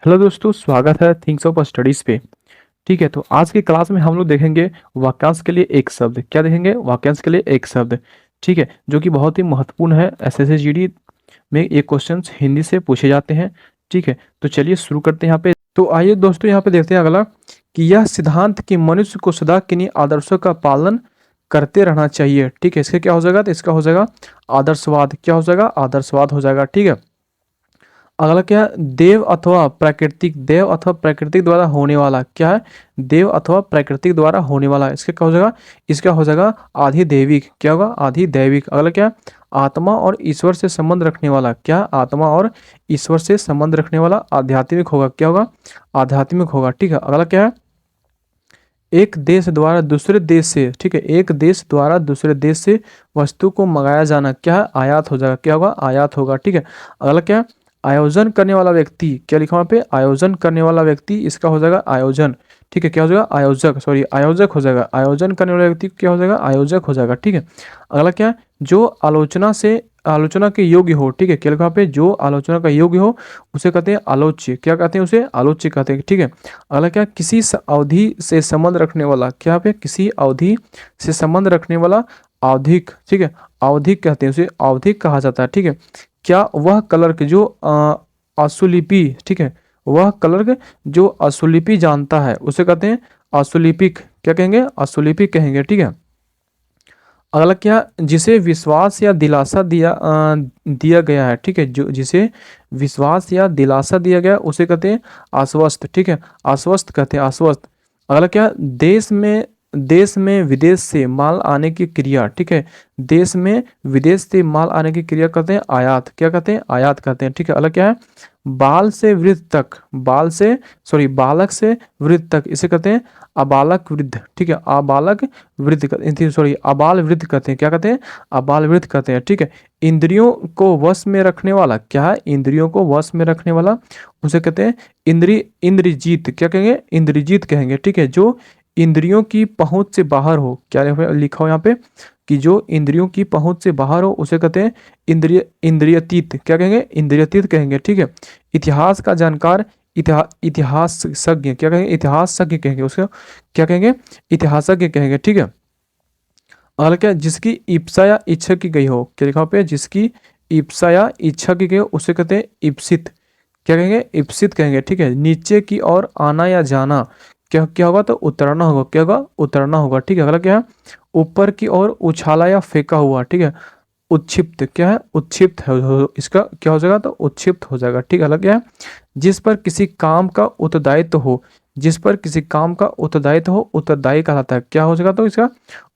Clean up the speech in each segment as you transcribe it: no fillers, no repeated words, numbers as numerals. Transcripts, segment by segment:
Hello दोस्तों, स्वागत है थिंग्स ऑफ स्टडीज पे। ठीक है, तो आज की क्लास में हम लोग देखेंगे वाक्यांश के लिए एक शब्द। क्या देखेंगे? वाक्यांश के लिए एक शब्द। ठीक है, जो कि बहुत ही महत्वपूर्ण है। एसएससी जीडी में ये क्वेश्चंस हिंदी से पूछे जाते हैं। ठीक है, तो चलिए शुरू करते हैं यहाँ पे। तो आइए दोस्तों, यहाँ पे देखते हैं अगला कि यह सिद्धांत कि मनुष्य को सदा किन्हीं आदर्शों का पालन करते रहना चाहिए। ठीक है, इसका क्या हो जाएगा? तो इसका हो जाएगा आदर्शवाद। क्या हो जाएगा? आदर्शवाद हो जाएगा। ठीक है, अगला क्या है? देव अथवा प्राकृतिक। देव अथवा प्राकृतिक द्वारा होने वाला। क्या है? देव अथवा प्राकृतिक द्वारा होने वाला। इसका क्या हो जाएगा? इसका हो जाएगा आधिदैविक। क्या होगा? आधिदैविक। अगला क्या है? आत्मा और ईश्वर से संबंध रखने वाला। क्या? आत्मा और ईश्वर से संबंध रखने वाला आध्यात्मिक होगा। क्या होगा? आध्यात्मिक होगा। ठीक है, अगला क्या है? एक देश द्वारा दूसरे देश से। ठीक है, एक देश द्वारा दूसरे देश से वस्तु को मंगाया जाना। क्या है? आयात हो जाएगा। क्या होगा? आयात होगा। ठीक है, अगला क्या है? आयोजन करने वाला व्यक्ति। क्या लिखा वहाँ पे? आयोजन करने वाला व्यक्ति। इसका हो जाएगा आयोजन। ठीक है, क्या हो जाएगा? आयोजक। सॉरी, आयोजक हो जाएगा। आयोजन करने वाला व्यक्ति क्या हो जाएगा? आयोजक हो जाएगा। ठीक है, अगला क्या है? जो आलोचना के योग्य हो। ठीक है, क्या लिखा वहाँ पे? जो आलोचना का योग्य हो उसे कहते हैं आलोच्य। क्या कहते हैं? उसे आलोच्य कहते हैं। ठीक है, अगला क्या? किसी अवधि से संबंध रखने वाला। क्या पे? किसी अवधि से संबंध रखने वाला आवधिक। ठीक है, आवधिक कहते हैं उसे, आवधिक कहा जाता है। ठीक है, क्या वह क्लर्क जो अशुलिपि। ठीक है, वह क्लर्क जो अशुलिपि जानता है उसे कहते हैं अशुलिपिक। क्या कहेंगे? अशुलिपिक कहेंगे। ठीक है, अगला क्या? जिसे विश्वास या दिलासा दिया गया है। ठीक है, जो जिसे विश्वास या दिलासा दिया गया उसे कहते हैं आश्वस्त। ठीक है, आश्वस्त कहते हैं, आश्वस्त। अगला क्या? देश में विदेश से माल आने की क्रिया। ठीक है, देश में विदेश से माल आने की क्रिया कहते हैं आयात। क्या कहते हैं? आयात कहते हैं। ठीक है, अगला क्या है? बाल से वृद्ध तक। बालक से वृद्ध तक इसे कहते हैं अबालक वृद्ध। ठीक है, अबालक वृद्ध, सॉरी, अबाल वृद्ध कहते हैं। क्या कहते हैं? अबाल वृद्ध कहते हैं। ठीक है, इंद्रियों को वश में रखने वाला। क्या है? इंद्रियों को वश में रखने वाला उसे कहते हैं इंद्रजीत। क्या कहेंगे? इंद्रजीत कहेंगे। ठीक है, जो इंद्रियों की पहुंच से बाहर हो। क्या लिखा हो यहाँ पे? कि जो इंद्रियों की पहुंच से बाहर हो उसे कहते हैं इंद्रियतीत। क्या कहेंगे? इंद्रियतीत कहेंगे। ठीक है, इतिहास का जानकार। इतिहासज्ञ। क्या कहेंगे? इतिहासज्ञ कहेंगे उसको। क्या कहेंगे? इतिहासज्ञ कहेंगे। ठीक है, अगला क्या? जिसकी इप्सा या इच्छा की गई हो। क्या लिखा पे? जिसकी इप्सा या इच्छा की गई हो उसे कहते हैं इप्सित। क्या कहेंगे? इप्सित कहेंगे। ठीक है, नीचे की ओर आना या जाना। क्या क्या होगा? तो उतरना होगा। क्या होगा? उतरना होगा। ठीक है, अगला क्या है? ऊपर की ओर उछाला या फेंका हुआ। ठीक है, उत्क्षिप्त। क्या है? उत्क्षिप्त है। इसका क्या हो जाएगा? तो उत्क्षिप्त हो जाएगा। ठीक है, अगला क्या है? जिस पर किसी काम का उत्तरदायित्व हो। जिस पर किसी काम का उत्तरदायित्व हो उत्तरदायी कहलाता है। क्या हो जाएगा? तो इसका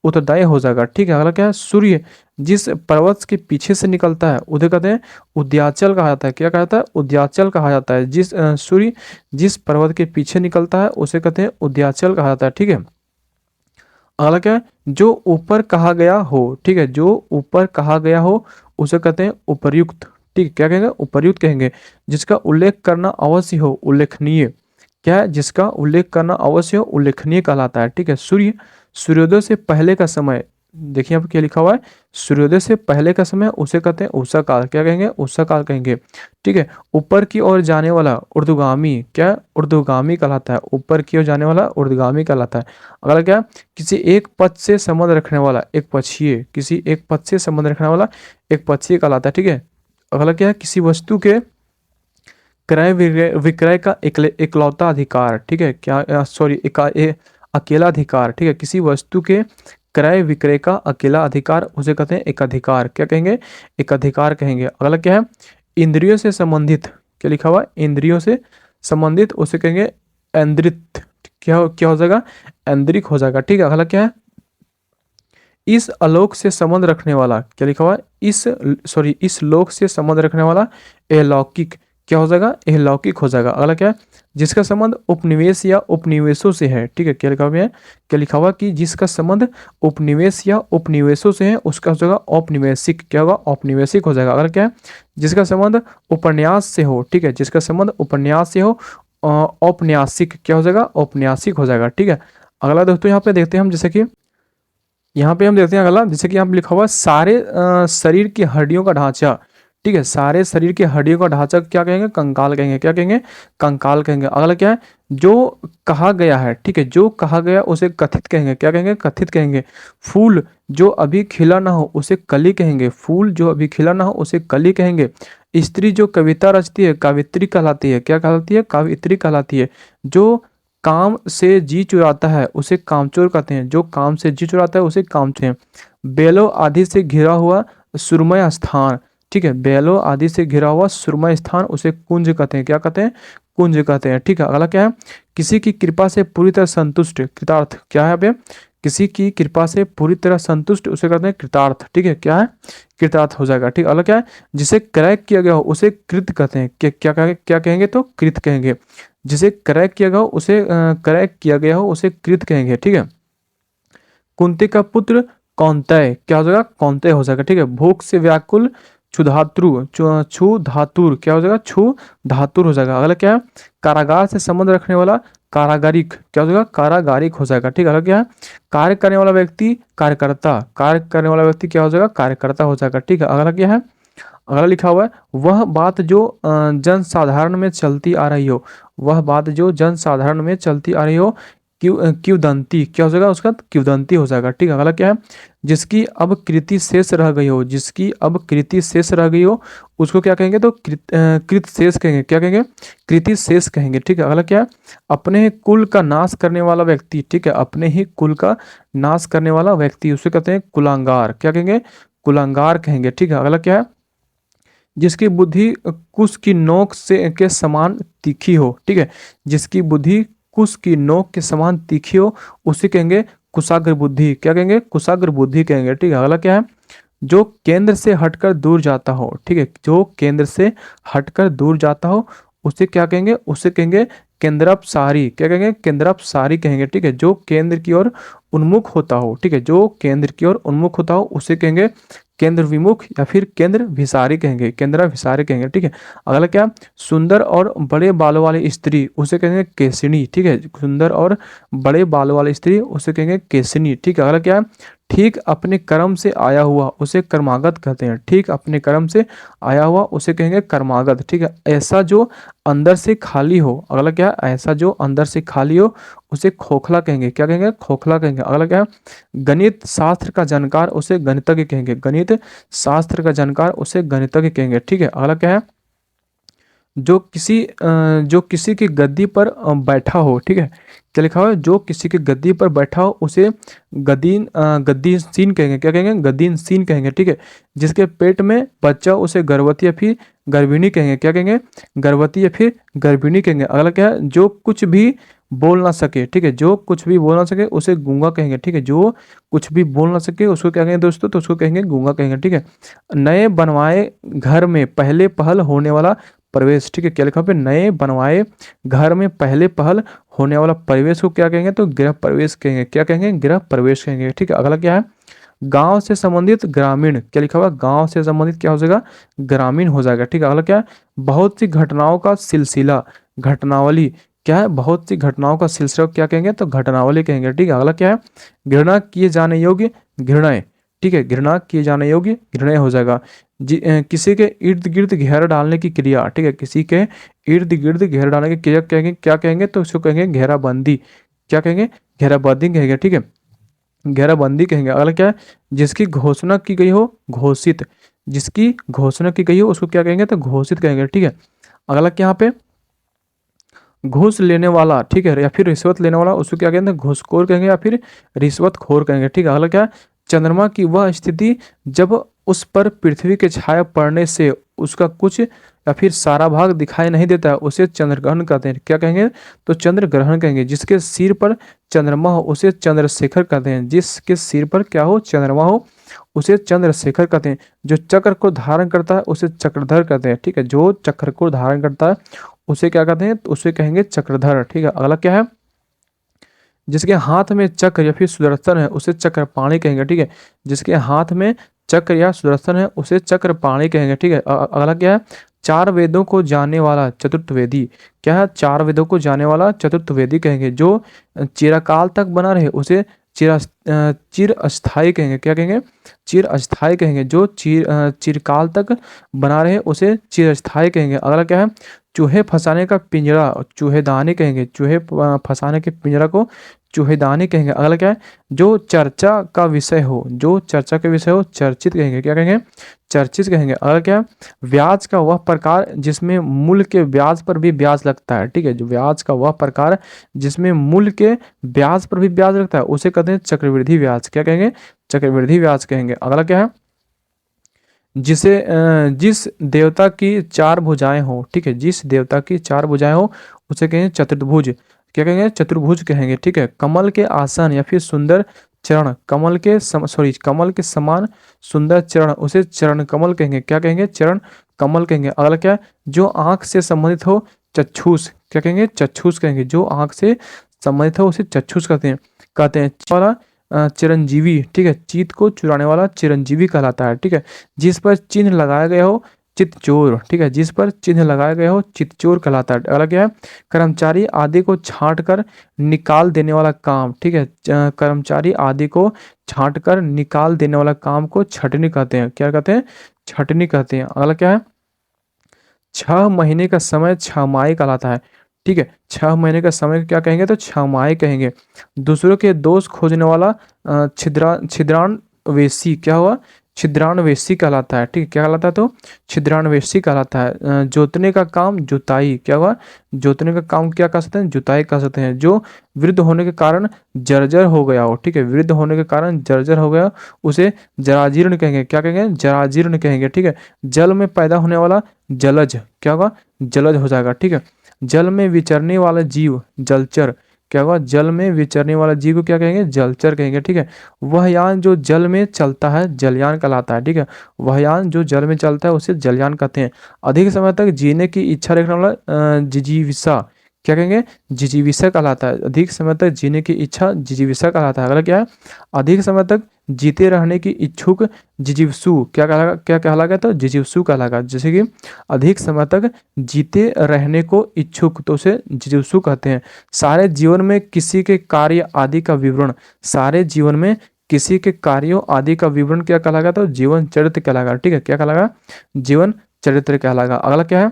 उत्तरदायी हो जाएगा। ठीक है, अगला क्या है? सूर्य जिस पर्वत के पीछे से निकलता है उसे कहते हैं उद्याचल कहा जाता है। क्या कहा जाता है? उद्याचल कहा जाता है। सूर्य जिस पर्वत के पीछे निकलता है उसे कहते हैं उद्याचल कहा जाता है। ठीक है, अगला क्या है? जो ऊपर कहा गया हो। ठीक है, जो ऊपर कहा गया हो उसे कहते हैं उपर्युक्त। ठीक है, क्या कहेंगे? उपर्युक्त कहेंगे। जिसका उल्लेख करना अवश्य हो उल्लेखनीय। क्या है? जिसका उल्लेख करना अवश्य हो उल्लेखनीय कहलाता है। ठीक है, सूर्योदय से पहले का समय। देखिए यहाँ पे क्या लिखा हुआ है? सूर्योदय से पहले का समय उसे कहते हैं उषा काल। क्या कहेंगे? उषा काल कहेंगे। ठीक है, ऊपर की ओर जाने वाला ऊर्ध्वगामी। क्या? ऊर्ध्वगामी कहलाता है। ऊपर की ओर जाने वाला ऊर्ध्वगामी कहलाता है। अगला क्या? किसी एक पद से संबंध रखने वाला एक पक्षीय। किसी एक पद से संबंध रखने वाला एक पक्षीय कहलाता है। ठीक है, अगला क्या है? किसी वस्तु के क्रय विक्रय का इकलौता अधिकार। ठीक है, क्या? सॉरी, अकेला अधिकार। ठीक है, किसी वस्तु के क्रय विक्रय का अकेला अधिकार उसे कहते हैं एक अधिकार। क्या कहेंगे? एक अधिकार कहेंगे। अगला क्या है? इंद्रियों से संबंधित। क्या लिखा हुआ है? इंद्रियों से संबंधित उसे कहेंगे ऐन्द्रित। क्या हो जाएगा? ऐन्द्रिक हो जाएगा। ठीक है, अगला क्या है? इस आलोक से संबंध रखने वाला। क्या लिखा हुआ है? इस लोक से संबंध रखने वाला अलौकिक। क्या हो जाएगा? अलौकिक हो जाएगा। अगला क्या है? जिसका संबंध उपनिवेश या उपनिवेशों से है। ठीक है, क्या लिखा हुआ है? क्या लिखा हुआ कि जिसका संबंध उपनिवेश या उपनिवेशों से है उसका हो जाएगा औपनिवेशिक। क्या होगा? औपनिवेशिक हो जाएगा। अगला क्या है? जिसका संबंध उपन्यास से हो। ठीक है, जिसका संबंध उपन्यास से हो औपन्यासिक। क्या हो जाएगा? औपन्यासिक हो जाएगा। ठीक है, अगला दोस्तों यहाँ पे देखते हैं हम, जैसे कि यहाँ पे हम देखते हैं अगला, जैसे कि यहाँ पे लिखा हुआ है सारे शरीर की हड्डियों का ढांचा। ठीक है, सारे शरीर के हड्डियों का ढांचा क्या कहेंगे, कंकाल कहेंगे। क्या कहेंगे, कंकाल कहेंगे। अगला क्या है, जो कहा गया है, ठीक है, जो कहा गया उसे कथित कहेंगे। क्या कहेंगे, कथित कहेंगे। फूल जो अभी खिला ना हो उसे कली कहेंगे। फूल जो अभी खिला ना हो उसे कली कहेंगे। स्त्री जो कविता रचती है काव्यत्री कहलाती है। क्या कहलाती है, काव्यत्री कहलाती है। जो काम से जी चुराता है उसे कामचोर कहते हैं। जो काम से जी चुराता है उसे कामचोर। बेलों आदि से घिरा हुआ सुरमय स्थान, ठीक है, बेलों आदि से घिरा हुआ सुरमय स्थान उसे कुंज कहते हैं। क्या कहते हैं, कुंज कहते हैं। ठीक है, अगला क्या है, किसी की कृपा से पूरी तरह संतुष्ट, कृतार्थ। क्या है, किसी की कृपा से पूरी तरह संतुष्ट उसे कहते हैं कृतार्थ। ठीक है, क्या है, कृतार्थ हो जाएगा। ठीक, अगला क्या है, जिसे क्रय किया गया हो उसे कृत कहते हैं। क्या कहेंगे, तो कृत कहेंगे। जिसे क्रय किया गया हो उसे क्रय किया गया हो उसे कृत कहेंगे। ठीक है, कुंती का पुत्र कौन्तेय, क्या हो जाएगा, कौन्तेय हो जाएगा। ठीक है, भूख से व्याकुल क्षुधातु, छु धातुर, क्या हो जाएगा, छु धातुर हो जाएगा। अगला क्या है, कारागार से संबंध रखने वाला कारागारिक, क्या हो जाएगा, कारागारिक हो जाएगा। ठीक है, अगला क्या है, कार्य करने वाला व्यक्ति कार्यकर्ता, कार्य करने वाला व्यक्ति क्या हो जाएगा, कार्यकर्ता हो जाएगा। ठीक है, अगला क्या है, अगला लिखा हुआ है, वह बात जो जन साधारण में चलती आ रही हो, वह बात जो जन साधारण में चलती आ रही हो, किंवदंती, क्या हो जाएगा, उसका किंवदंती हो जाएगा। ठीक है, अगला क्या है, जिसकी अब कृति शेष रह गई हो, जिसकी अब कृति शेष रह गई हो उसको क्या कहेंगे, तो कृत शेष कहेंगे। क्या कहेंगे, कृति शेष कहेंगे। ठीक है, अगला क्या है, अपने कुल का नाश करने वाला व्यक्ति, ठीक है, अपने ही कुल का नाश करने वाला व्यक्ति उसे कहते हैं कुलांगार। क्या कहेंगे, कुलांगार कहेंगे। ठीक है, अगला क्या है, जिसकी बुद्धि कुश की नोक से के समान तीखी हो, ठीक है, जिसकी बुद्धि कुश की नोक के समान तीखी हो उसे कहेंगे कुशाग्र बुद्धि। क्या कहेंगे, कुशाग्र बुद्धि कहेंगे। ठीक है, अगला क्या है, जो केंद्र से हटकर दूर जाता हो, ठीक है, जो केंद्र से हटकर दूर जाता हो उसे क्या कहेंगे, उसे कहेंगे केंद्रापसारी। क्या कहेंगे, केंद्रापसारी कहेंगे। ठीक है, जो केंद्र की ओर उन्मुख होता हो, ठीक है, जो केंद्र की ओर उन्मुख होता हो उसे कहेंगे केंद्र विमुख या फिर केंद्र विसारी कहेंगे, केंद्र विसारी कहेंगे। ठीक है, अगला क्या, सुंदर और बड़े बालों वाली स्त्री उसे कहेंगे केसिनी। ठीक है, सुंदर और बड़े बालों वाली स्त्री उसे कहेंगे केसिनी। ठीक है, अगला क्या है, ठीक अपने कर्म से आया हुआ उसे कर्मागत कहते हैं। ठीक अपने कर्म से आया हुआ उसे कहेंगे कर्मागत। ठीक है, ऐसा जो अंदर से खाली हो, अगला क्या है, ऐसा जो अंदर से खाली हो उसे खोखला कहेंगे। क्या कहेंगे, खोखला कहेंगे। अगला क्या है, गणित शास्त्र का जानकार उसे गणितज्ञ कहेंगे। गणित शास्त्र का जानकार उसे गणितज्ञ कहेंगे। ठीक है, अगला क्या है, जो किसी की गद्दी पर बैठा हो, ठीक है, क्या लिखा हुआ है, जो किसी की गद्दी पर बैठा हो उसे गद्दीन सीन कहेंगे। क्या कहेंगे, गद्दीन सीन कहेंगे। ठीक है, जिसके पेट में बच्चा उसे गर्भवती या फिर गर्भिणी कहेंगे। क्या कहेंगे, गर्भवती या फिर गर्भिणी कहेंगे। अगला क्या है, जो कुछ भी बोल ना सके, ठीक है, जो कुछ भी बोल ना सके उसे गूंगा कहेंगे। ठीक है, जो कुछ भी बोल ना सके उसको क्या कहेंगे दोस्तों, तो उसको कहेंगे गूंगा कहेंगे। ठीक है, नए बनवाए घर में पहले पहल होने वाला प्रवेश, ठीक है, क्या लिखा पे, नए बनवाए घर में पहले पहल होने वाला प्रवेश को क्या कहेंगे, तो गृह प्रवेश कहेंगे। क्या कहेंगे, गृह प्रवेश कहेंगे। ठीक है, अगला क्या है, गांव से संबंधित ग्रामीण, क्या लिखा हुआ, गांव से संबंधित क्या हो जाएगा, ग्रामीण हो जाएगा। ठीक है, अगला क्या है, बहुत सी घटनाओं का सिलसिला, घटनावली, क्या है, बहुत सी घटनाओं का सिलसिला क्या कहेंगे, तो घटनावली कहेंगे। ठीक है, अगला क्या है, घृणा किए जाने योग्य घृणय, ठीक है, घृणा किए जाने योग्य घृणय हो जाएगा। किसी के इर्द गिर्द घेरा डालने की क्रिया, ठीक है, किसी के इर्द गिर्द घेरा डालने की क्रिया कहेंगे, क्या कहेंगे, तो इसको कहेंगे घेराबंदी। क्या कहेंगे, घेराबंदी कहेंगे। ठीक है, घेराबंदी कहेंगे। अगला क्या है, जिसकी घोषणा की गई हो, घोषित, जिसकी घोषणा की गई हो उसको क्या कहेंगे, तो घोषित कहेंगे। ठीक है, अगला क्या, यहाँ पे घूस लेने वाला, ठीक है, या फिर रिश्वत लेने वाला उसको क्या कहेंगे, घूसखोर कहेंगे या फिर रिश्वतखोर कहेंगे। ठीक है, अगला क्या, चंद्रमा की वह स्थिति जब उस पर पृथ्वी की छाया पड़ने से उसका कुछ या फिर सारा भाग दिखाई नहीं देता है उसे चंद्रग्रहण कहते हैं। क्या कहेंगे, तो चंद्र ग्रहण कहेंगे। जिसके सिर पर चंद्रमा हो उसे चंद्रशेखर कहते हैं। जिसके सिर पर क्या हो, चंद्रमा हो उसे चंद्रशेखर कहते हैं। जो चक्र को धारण करता है उसे चक्रधर कहते हैं। ठीक है, जो चक्र को धारण करता है उसे क्या कहते हैं, तो उसे कहेंगे चक्रधर। ठीक है, अगला क्या है, जिसके हाथ में चक्र या फिर सुदर्शन है उसे चक्रपाणी कहेंगे। ठीक है, जिसके हाथ में चक्र या सुदर्शन है उसे चक्रपाणी कहेंगे। ठीक है, अगला क्या है, चार वेदों को जानने वाला चतुर्थ वेदी, क्या है, चार वेदों को जानने वाला चतुर्थ वेदी कहेंगे। जो चिरकाल तक बना रहे उसे चिरस्थायी कहेंगे। क्या कहेंगे? चिरस्थायी कहेंगे। जो चिरकाल तक बना रहे उसे चिरस्थायी कहेंगे। अगला क्या है? चूहे फंसाने का पिंजरा चूहेदानी कहेंगे। चूहे फंसाने के पिंजरा को चूहेदानी कहेंगे। अगला क्या है? जो चर्चा का विषय हो, जो चर्चा का विषय हो चर्चित कहेंगे। क्या कहेंगे? चर्चित कहेंगे। अगला क्या है? ब्याज का वह प्रकार जिसमें मूल के ब्याज पर भी ब्याज लगता है। ठीक है, जो ब्याज का वह प्रकार जिसमें मूल के ब्याज पर भी ब्याज लगता है उसे कहते हैं चक्रवृद्धि ब्याज। क्या कहेंगे? चक्रवृद्धि ब्याज कहेंगे। अगला क्या है? जिस देवता की चार भुजाएं हो, ठीक है, जिस देवता की चार भुजाएं हो उसे कहेंगे चतुर्भुज। क्या कहेंगे? चतुर्भुज कहेंगे। ठीक है, कमल के आसन या फिर सुंदर चरण, कमल के समान सुंदर चरण उसे चरण कमल कहेंगे। क्या कहेंगे? चरण कमल कहेंगे। अगला क्या है? जो आंख से संबंधित हो चक्षुष। क्या कहेंगे? चक्षुष कहेंगे। जो आंख से संबंधित हो उसे चक्षुष कहते हैं वाला चिरंजीवी। ठीक है, चीत को चुराने वाला चिरंजीवी कहलाता है। ठीक है, जिस पर चिन्ह लगाया गया हो चितचोर। ठीक है, जिस पर चिन्ह लगाया गया हो चितचोर कहलाता है। अगला क्या है? कर्मचारी आदि को छांट कर निकाल देने वाला काम। ठीक है, कर्मचारी आदि को छांट कर निकाल देने वाला काम को छटनी कहते हैं। क्या कहते हैं? छटनी कहते हैं। अगला क्या है? 6 महीने का समय छमाही कहलाता है। ठीक है, 6 महीने का समय क्या कहेंगे? तो छमाही कहेंगे। दूसरों के दोष खोजने वाला छिद्रान्वेषी क्या हुआ? छिद्रान्वेषी कहलाता है। ठीक है, क्या कहलाता है? तो छिद्रान्वेषी कहलाता है। जोतने का काम जुताई। क्या हुआ? जोतने का काम क्या कह सकते हैं? जुताई कह सकते हैं। जो वृद्ध होने के कारण जर्जर हो गया हो, ठीक है, वृद्ध होने के कारण जर्जर हो गया उसे जराजीर्ण कहेंगे। क्या कहेंगे? जराजीर्ण कहेंगे। ठीक है, जल में पैदा होने वाला जलज क्या होगा? जलज हो जाएगा। ठीक है, जल में विचरने वाला जीव जलचर क्या होगा? जल में विचरने वाला जीव को क्या कहेंगे? जलचर कहेंगे। ठीक है, वह यान जो जल में चलता है जलयान कहलाता है। ठीक है, वह यान जो जल में चलता है उसे जलयान कहते हैं। अधिक समय तक जीने की इच्छा रखने वाला जिजीविषा क्या कहेंगे? जिजीविषा कहलाता है। अधिक समय तक जीने की इच्छा जिजीविषा कहलाता है। अगला क्या है? अधिक समय तक जीते रहने की इच्छुक जिजीवसु क्या कहलागा? क्या कहलागा? तो जिजीवसु कहलागा। जैसे कि अधिक समय तक जीते रहने को इच्छुक तो उसे जिजीवसु कहते हैं। सारे जीवन में किसी के कार्य आदि का विवरण, सारे जीवन में किसी के कार्यों आदि का विवरण क्या कहलागा? तो जीवन चरित्र कहलागा। ठीक है, क्या कहलागा? जीवन चरित्र कहलागा। अगला क्या है?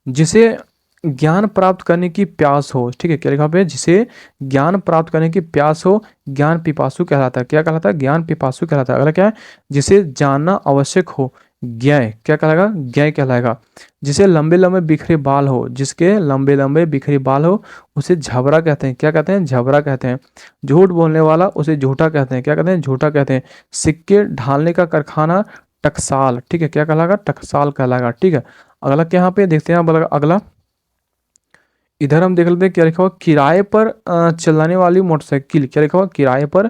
जिसे ज्ञान प्राप्त करने की प्यास हो। ठीक है, क्या लिखा पे? जिसे ज्ञान प्राप्त करने की प्यास हो ज्ञान पिपासु कहलाता है। क्या कहलाता है? ज्ञान पिपासु कहलाता है। अगला क्या है? जिसे जानना आवश्यक हो ज्ञेय क्या कहलाएगा? ज्ञेय कहलाएगा। जिसे लंबे लंबे बिखरे बाल हो, जिसके लंबे लंबे बिखरे बाल हो उसे झबरा कहते हैं। क्या कहते हैं? झबरा कहते हैं। झूठ बोलने वाला उसे झूठा कहते हैं। क्या कहते हैं? झूठा कहते हैं। सिक्के ढालने का कारखाना टकसाल। ठीक है, क्या कहलाएगा? टकसाल कहलाएगा। ठीक है, अगला क्या यहाँ पे देखते हैं? अगला इधर हम देख लेते हैं क्या लिखा हुआ? किराए पर चलाने वाली मोटरसाइकिल। क्या लिखा हुआ? किराए पर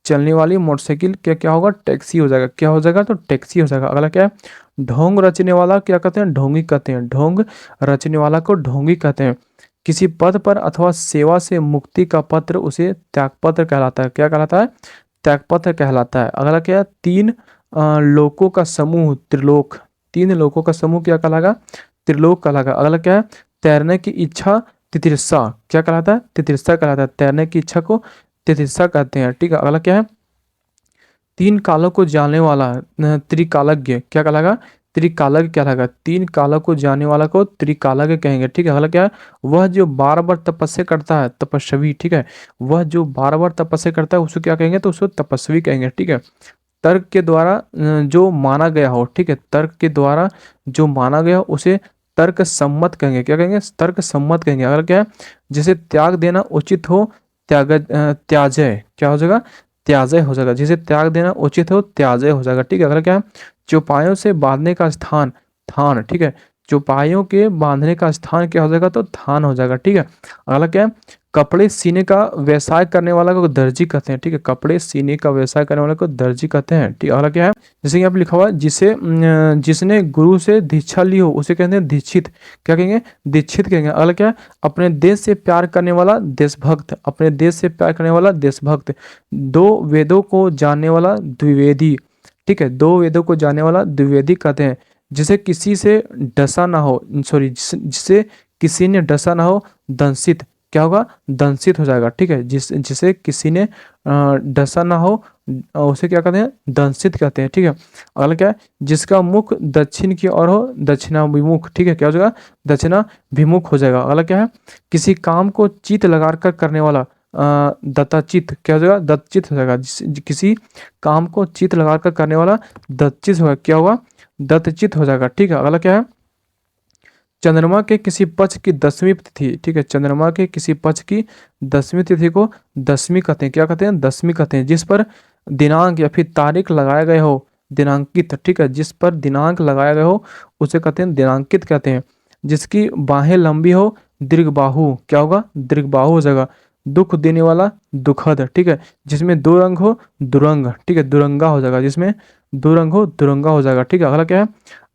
चलने वाली मोटरसाइकिल क्या क्या होगा? टैक्सी हो जाएगा। क्या हो जाएगा? तो टैक्सी हो जाएगा। अगला क्या है? ढोंग रचने वाला क्या कहते हैं? ढोंगी कहते हैं। ढोंग रचने वाला को ढोंगी कहते हैं। किसी पद पर अथवा सेवा से मुक्ति का पत्र उसे त्यागपत्र कहलाता है। क्या कहलाता है? त्यागपत्र कहलाता है। अगला क्या है? 3 लोकों का समूह त्रिलोक। 3 लोकों का समूह क्या कहलाएगा? त्रिलोक कहलाएगा। अगला क्या है? तैरने की इच्छा तितिर्सा क्या कहलाता है? तितिर्सा कहलाता है। तैरने की इच्छा को तितिर्सा कहते हैं। ठीक है, अगला क्या है? 3 कालों को जानने वाला त्रिकालज्ञ क्या कहलाएगा? त्रिकालज्ञ कहलाएगा। 3 कालों को जानने वाला को त्रिकालज्ञ कहेंगे। ठीक है, अगला क्या है? वह जो बार बार तपस्या करता है तपस्वी। ठीक है, वह जो बार बार तपस्या करता है उसको क्या कहेंगे? तो उसको तपस्वी कहेंगे। ठीक है, तर्क के द्वारा जो माना गया हो। ठीक है, तर्क के द्वारा जो माना गया हो उसे तर्क सम्मत कहेंगे। क्या कहेंगे? तर्क सम्मत कहेंगे। अगर क्या है? जिसे त्याग देना उचित हो त्याजय क्या हो जाएगा? त्याजय हो जाएगा। जिसे त्याग देना उचित हो त्याजय हो जाएगा। ठीक है, अगर क्या है? चौपायों से बांधने का स्थान थान। ठीक है, चौपायों के बांधने का स्थान क्या हो जाएगा? तो थान हो जाएगा। ठीक है, अगला क्या है? कपड़े सीने का व्यवसाय करने वाला को दर्जी कहते हैं। ठीक है, कपड़े सीने का व्यवसाय करने वाले को दर्जी कहते हैं। ठीक है, अगला क्या है? जैसे कि यहाँ पे लिखा हुआ है जिसने गुरु से दीक्षा ली हो उसे कहते हैं दीक्षित। क्या कहेंगे? दीक्षित कहेंगे। अगला क्या है? अपने देश से प्यार करने वाला देशभक्त। अपने देश से प्यार करने वाला देशभक्त। 2 वेदों को जानने वाला द्विवेदी। ठीक है, 2 वेदों को जानने वाला द्विवेदी कहते हैं। जिसे किसी से डसा ना हो जिसे किसी ने डसा ना हो दंशित क्या होगा, दंशित हो जाएगा। ठीक है, जिसे किसी ने डसा ना हो उसे क्या कहते हैं, दंशित कहते हैं। ठीक है, अगला क्या है, जिसका मुख दक्षिण की ओर हो, दक्षिणाभिमुख। ठीक है, क्या हो जाएगा, दक्षिणाभिमुख हो जाएगा। अगला क्या है, किसी काम को चित लगा कर करने वाला, दत्तचित। क्या हो जाएगा, दत्तचित हो जाएगा। किसी काम को चित लगा कर करने वाला दत्तचित होगा, क्या होगा, दत्तचित हो जाएगा। ठीक है, अगला क्या है, चंद्रमा के किसी पक्ष की 10वीं तिथि। ठीक है, चंद्रमा के किसी पक्ष की 10वीं तिथि को दसवीं कहते हैं। क्या कहते हैं, दसवीं कहते हैं। जिस पर दिनांक या फिर तारीख लगाया गया हो, दिनांकित। ठीक है, जिस पर दिनांक लगाया गया हो उसे कहते हैं दिनांकित कहते हैं। जिसकी बाहें लंबी हो, दीर्घबाहु। क्या होगा, दीर्घबाहु हो जाएगा। दुख देने वाला, दुखद। ठीक है, जिसमें दो रंग हो, दुरंग। ठीक है, दुरंगा हो जाएगा। जिसमें दो रंग हो, दुरंगा हो जाएगा। ठीक है, अगला क्या है,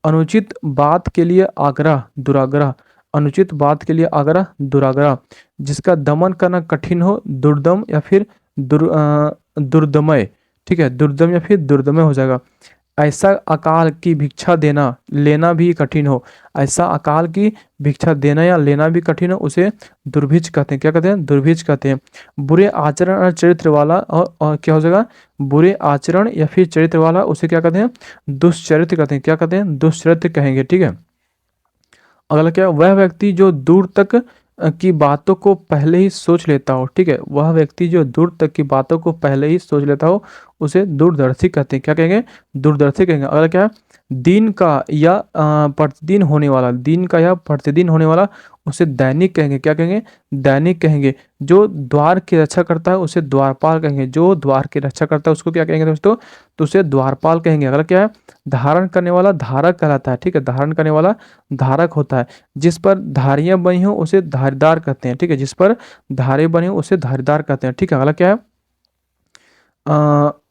अनुचित बात के लिए आग्रह, दुराग्रह। अनुचित बात के लिए आग्रह, दुराग्रह। जिसका दमन करना कठिन हो, दुर्दम या फिर दुर्दमय। ठीक है, दुर्दम या फिर दुर्दमय हो जाएगा। ऐसा अकाल की भिक्षा देना, लेना भी कठिन हो। ऐसा अकाल की भिक्षा देना या लेना भी कठिन हो उसे दुर्भिक्ष कहते हैं। क्या कहते हैं, दुर्भिक्ष कहते हैं। बुरे आचरण और चरित्र वाला, और क्या हो जाएगा, बुरे आचरण या फिर चरित्र वाला उसे क्या कहते हैं, दुष्चरित्र कहते हैं। क्या कहते हैं, दुष्चरित्र कहेंगे। ठीक है, अगला क्या है, वह व्यक्ति जो दूर तक की बातों को पहले ही सोच लेता हो। ठीक है, वह व्यक्ति जो दूर तक की बातों को पहले ही सोच लेता हो उसे दूरदर्शी कहते हैं। क्या कहेंगे, दूरदर्शी कहेंगे। अगला क्या है, दिन का या प्रतिदिन होने वाला, दिन का या प्रतिदिन होने वाला उसे दैनिक कहेंगे। क्या कहेंगे, दैनिक कहेंगे। जो द्वार की रक्षा करता है उसे द्वारपाल कहेंगे। जो द्वार की रक्षा करता है उसको क्या कहेंगे दोस्तों, तो उसे द्वारपाल कहेंगे। अगला क्या है, धारण करने वाला धारक कहलाता है। ठीक है, धारण करने वाला धारक होता है। जिस पर धारियां बनी हो उसे धारीदार कहते हैं। ठीक है, जिस पर धारे बनी हो उसे धारीदार कहते हैं। ठीक है, अगला क्या है,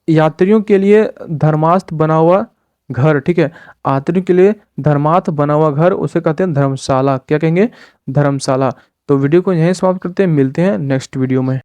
यात्रियों के लिए धर्मास्थ बना हुआ घर। ठीक है, यात्रियों के लिए धर्मार्थ बना हुआ घर उसे कहते हैं धर्मशाला। क्या कहेंगे, धर्मशाला। तो वीडियो को यहीं समाप्त करते हैं, मिलते हैं नेक्स्ट वीडियो में।